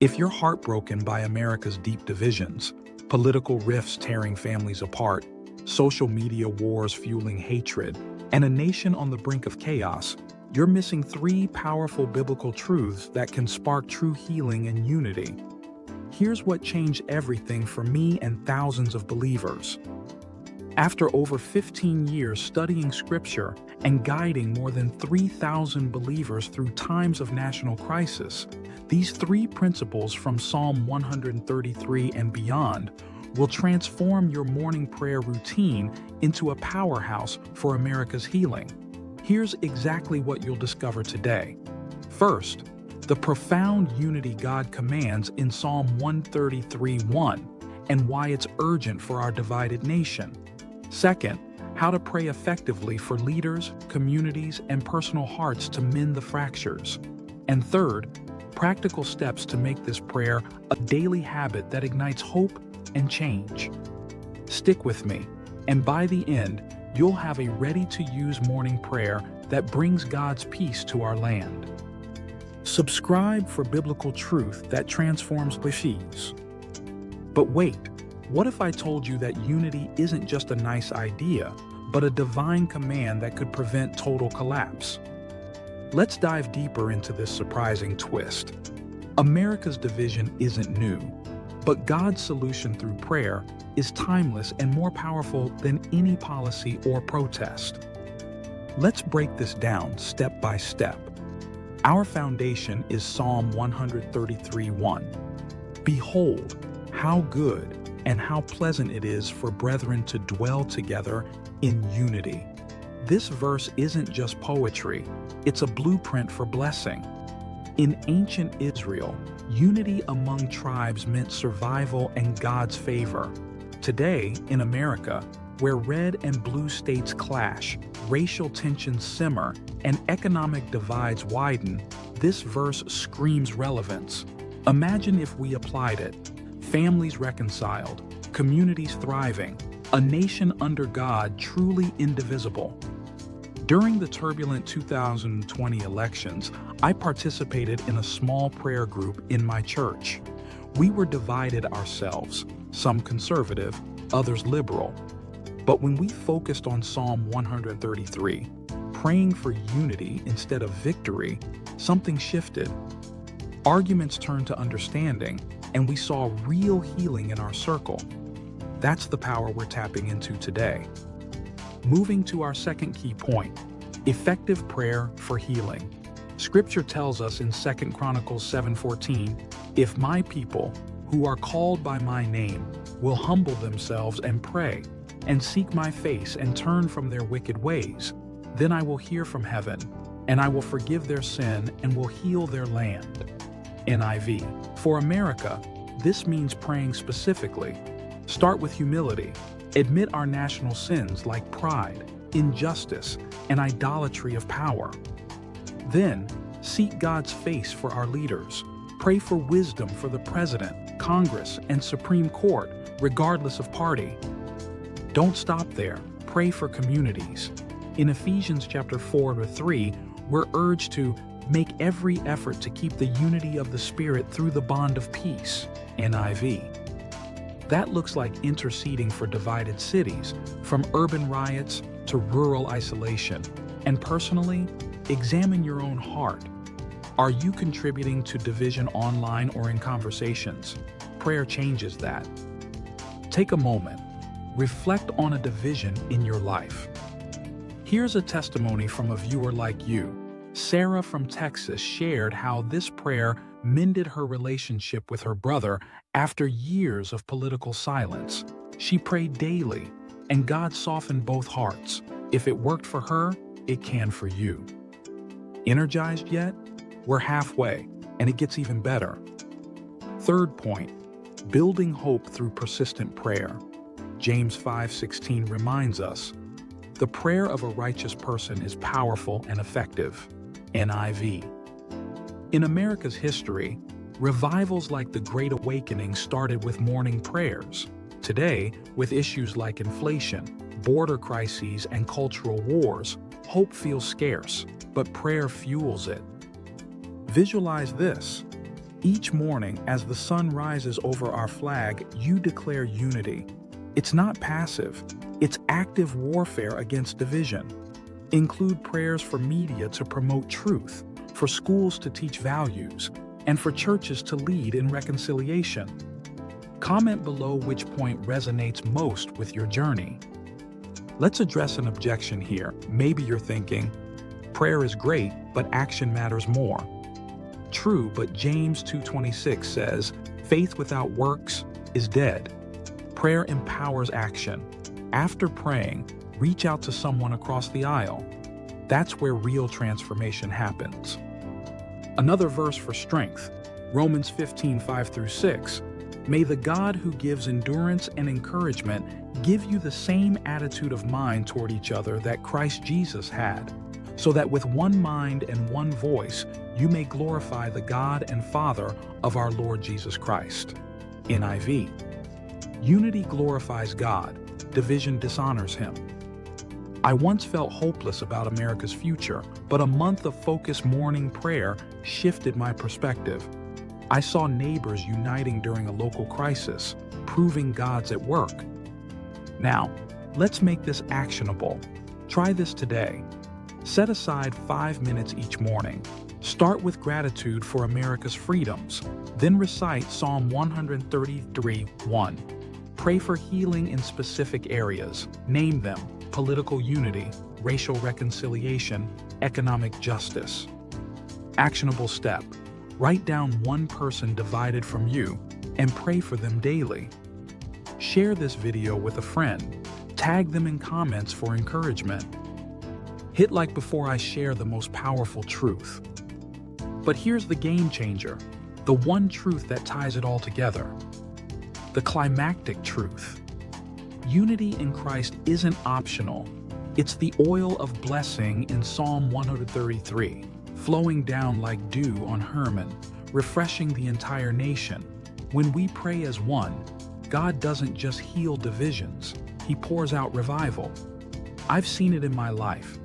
If you're heartbroken by America's deep divisions, political rifts tearing families apart, social media wars fueling hatred, and a nation on the brink of chaos, you're missing three powerful biblical truths that can spark true healing and unity. Here's what changed everything for me and thousands of believers. After over 15 years studying Scripture and guiding more than 3,000 believers through times of national crisis, these three principles from Psalm 133 and beyond will transform your morning prayer routine into a powerhouse for America's healing. Here's exactly what you'll discover today. First, the profound unity God commands in Psalm 133:1 and why it's urgent for our divided nation. Second, how to pray effectively for leaders, communities, and personal hearts to mend the fractures. And third, practical steps to make this prayer a daily habit that ignites hope and change. Stick with me, and by the end, you'll have a ready-to-use morning prayer that brings God's peace to our land. Subscribe for biblical truth that transforms beliefs. But wait, what if I told you that unity isn't just a nice idea, but a divine command that could prevent total collapse? Let's dive deeper into this surprising twist. America's division isn't new, but God's solution through prayer is timeless and more powerful than any policy or protest. Let's break this down step by step. Our foundation is Psalm 133:1. Behold, how good and how pleasant it is for brethren to dwell together in unity. This verse isn't just poetry, it's a blueprint for blessing. In ancient Israel, unity among tribes meant survival and God's favor. Today, in America, where red and blue states clash, racial tensions simmer, and economic divides widen, this verse screams relevance. Imagine if we applied it. Families reconciled, communities thriving, a nation under God truly indivisible. During the turbulent 2020 elections, I participated in a small prayer group in my church. We were divided ourselves, some conservative, others liberal. But when we focused on Psalm 133, praying for unity instead of victory, something shifted. Arguments turned to understanding, and we saw real healing in our circle. That's the power we're tapping into today. Moving to our second key point, effective prayer for healing. Scripture tells us in 2 Chronicles 7:14, "If my people, who are called by my name, will humble themselves and pray, and seek my face and turn from their wicked ways, then I will hear from heaven, and I will forgive their sin and will heal their land." NIV. For America, this means praying specifically. Start with humility. Admit our national sins like pride, injustice, and idolatry of power. Then, seek God's face for our leaders. Pray for wisdom for the President, Congress, and Supreme Court, regardless of party. Don't stop there. Pray for communities. In Ephesians chapter 4-3, we're urged to make every effort to keep the unity of the Spirit through the bond of peace. NIV. That looks like interceding for divided cities, from urban riots to rural isolation. And personally, examine your own heart. Are you contributing to division online or in conversations? Prayer changes that. Take a moment. Reflect on a division in your life. Here's a testimony from a viewer like you. Sarah from Texas shared how this prayer mended her relationship with her brother after years of political silence. She prayed daily, and God softened both hearts. If it worked for her, it can for you. Energized yet? We're halfway, and it gets even better. Third point, building hope through persistent prayer. James 5:16 reminds us, "The prayer of a righteous person is powerful and effective." NIV. In America's history, revivals like the Great Awakening started with morning prayers. Today, with issues like inflation, border crises, and cultural wars, hope feels scarce, but prayer fuels it. Visualize this. Each morning, as the sun rises over our flag, you declare unity. It's not passive, it's active warfare against division. Include prayers for media to promote truth, for schools to teach values, and for churches to lead in reconciliation. Comment below which point resonates most with your journey. Let's address an objection here. Maybe you're thinking, prayer is great, but action matters more. True, but James 2:26 says, faith without works is dead. Prayer empowers action. After praying, reach out to someone across the aisle. That's where real transformation happens. Another verse for strength, Romans 15:5-6. May the God who gives endurance and encouragement give you the same attitude of mind toward each other that Christ Jesus had, so that with one mind and one voice you may glorify the God and Father of our Lord Jesus Christ. NIV. Unity glorifies God, division dishonors Him. I once felt hopeless about America's future, but a month of focused morning prayer shifted my perspective. I saw neighbors uniting during a local crisis, proving God's at work. Now, let's make this actionable. Try this today. Set aside 5 minutes each morning. Start with gratitude for America's freedoms, then recite Psalm 133:1. Pray for healing in specific areas. Name them: political unity, racial reconciliation, economic justice. Actionable step: write down one person divided from you and pray for them daily. Share this video with a friend. Tag them in comments for encouragement. Hit like before I share the most powerful truth. But here's the game changer, the one truth that ties it all together. The climactic truth. Unity in Christ isn't optional. It's the oil of blessing in Psalm 133, flowing down like dew on Hermon, refreshing the entire nation. When we pray as one, God doesn't just heal divisions, He pours out revival. I've seen it in my life.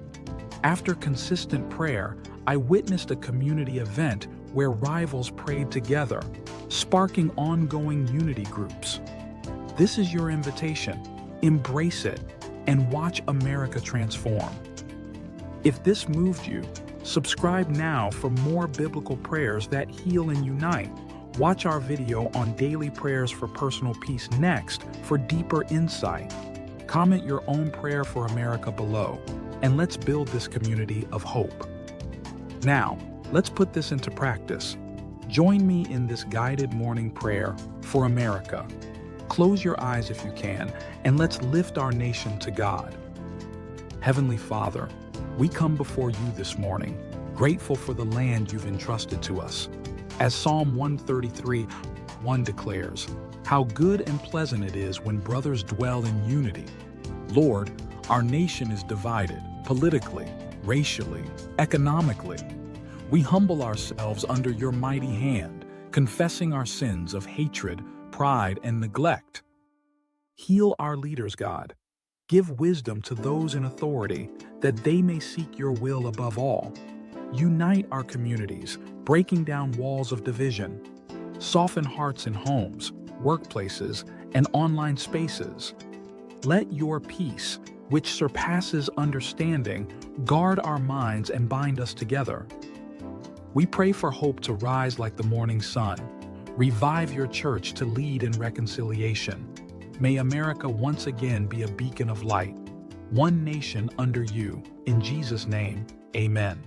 After consistent prayer, I witnessed a community event where rivals prayed together, sparking ongoing unity groups. This is your invitation. Embrace it and watch America transform. If this moved you, subscribe now for more biblical prayers that heal and unite. Watch our video on daily prayers for personal peace next for deeper insight. Comment your own prayer for America below, and let's build this community of hope. Now, let's put this into practice. Join me in this guided morning prayer for America. Close your eyes if you can, and let's lift our nation to God. Heavenly Father, we come before you this morning, grateful for the land you've entrusted to us. As Psalm 133:1 declares, how good and pleasant it is when brothers dwell in unity. Lord, our nation is divided politically, racially, economically. We humble ourselves under your mighty hand, confessing our sins of hatred, pride, and neglect. Heal our leaders, God. Give wisdom to those in authority, that they may seek your will above all. Unite our communities, breaking down walls of division. Soften hearts in homes, workplaces, and online spaces. Let your peace, which surpasses understanding, guard our minds and bind us together. We pray for hope to rise like the morning sun. Revive your church to lead in reconciliation. May America once again be a beacon of light. One nation under you. In Jesus' name, amen.